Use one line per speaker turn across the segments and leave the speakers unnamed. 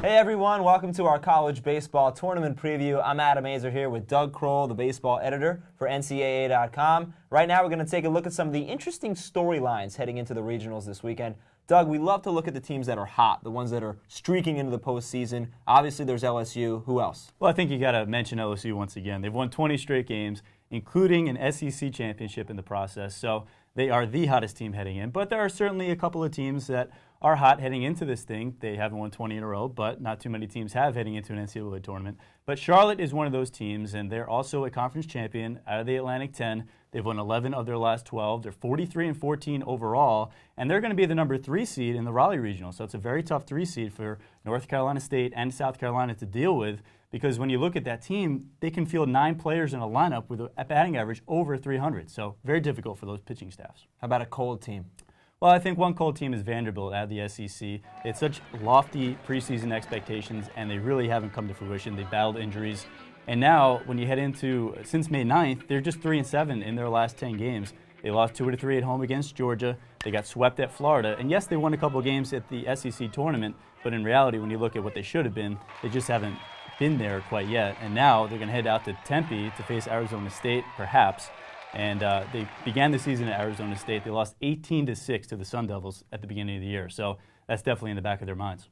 Hey everyone, welcome to our college baseball tournament preview. I'm Adam Azer here with Doug Kroll, the baseball editor for NCAA.com. Right now we're going to take a look at some of the interesting storylines heading into the regionals this weekend. Doug, we love to look at the teams that are hot, the ones that are streaking into the postseason. Obviously there's LSU. Who else?
Well, I think you got to mention LSU once again. They've won 20 straight games, including an SEC championship in the process. So they are the hottest team heading in. But there are certainly a couple of teams that are hot heading into this thing. They haven't won 20 in a row, but not too many teams have heading into an NCAA tournament. But Charlotte is one of those teams, and they're also a conference champion out of the Atlantic 10. They've won 11 of their last 12. They're 43-14 overall, and they're going to be the number 3 seed in the Raleigh Regional. So it's a very tough 3 seed for North Carolina State and South Carolina to deal with, because when you look at that team, they can field 9 players in a lineup with a batting average over 300. So very difficult for those pitching staffs.
How about a cold team?
Well, I think one cold team is Vanderbilt out of the SEC. It's such lofty preseason expectations, and they really haven't come to fruition. They battled injuries. And now, when you head into, since May 9th, they're just 3-7 in their last 10 games. They lost 2 out of 3 at home against Georgia. They got swept at Florida. And yes, they won a couple of games at the SEC tournament, but in reality, when you look at what they should have been, they just haven't been there quite yet. And now they're going to head out to Tempe to face Arizona State, perhaps. And they began the season at Arizona State. They lost 18-6 to the Sun Devils at the beginning of the year. So that's definitely in the back of their minds.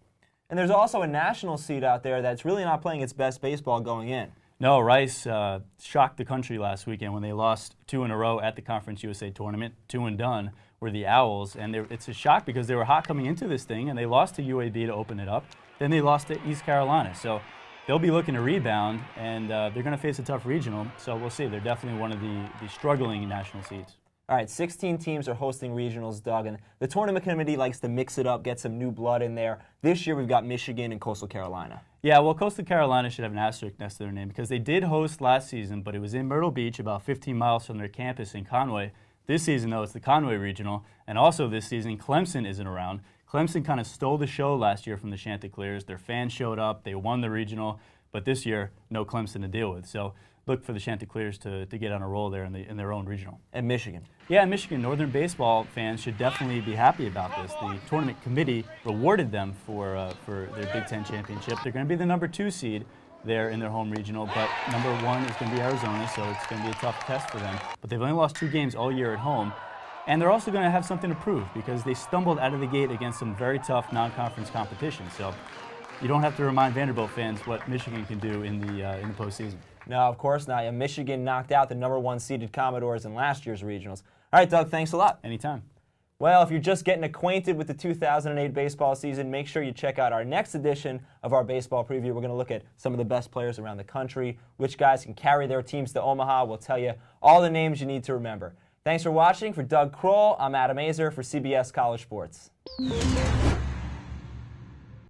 And there's also a national seed out there that's really not playing its best baseball going in.
No, Rice shocked the country last weekend when they lost 2 in a row at the Conference USA tournament. 2 and done were the Owls. And it's a shock because they were hot coming into this thing, and they lost to UAB to open it up. Then they lost to East Carolina. So they'll be looking to rebound, and they're going to face a tough regional. So we'll see. They're definitely one of the struggling national seeds.
All right, 16 teams are hosting regionals, Doug, and the tournament committee likes to mix it up, get some new blood in there. This year we've got Michigan and Coastal Carolina.
Yeah, well, Coastal Carolina should have an asterisk next to their name because they did host last season, but it was in Myrtle Beach, about 15 miles from their campus in Conway. This season, though, it's the Conway Regional, and also this season, Clemson isn't around. Clemson kind of stole the show last year from the Chanticleers. Their fans showed up, they won the regional, but this year, no Clemson to deal with. So look for the Chanticleers to get on a roll there in their own regional.
And Michigan.
Yeah, Michigan. Northern baseball fans should definitely be happy about this. The tournament committee rewarded them for their Big Ten championship. They're going to be the number 2 seed there in their home regional, but number 1 is going to be Arizona, so it's going to be a tough test for them. But they've only lost 2 games all year at home, and they're also going to have something to prove because they stumbled out of the gate against some very tough non-conference competition. So you don't have to remind Vanderbilt fans what Michigan can do in the postseason.
No, of course not. And Michigan knocked out the number 1 seeded Commodores in last year's regionals. All right, Doug, thanks a lot.
Anytime.
Well, if you're just getting acquainted with the 2008 baseball season, make sure you check out our next edition of our baseball preview. We're going to look at some of the best players around the country, which guys can carry their teams to Omaha. We'll tell you all the names you need to remember. Thanks for watching. For Doug Kroll, I'm Adam Azer for CBS College Sports.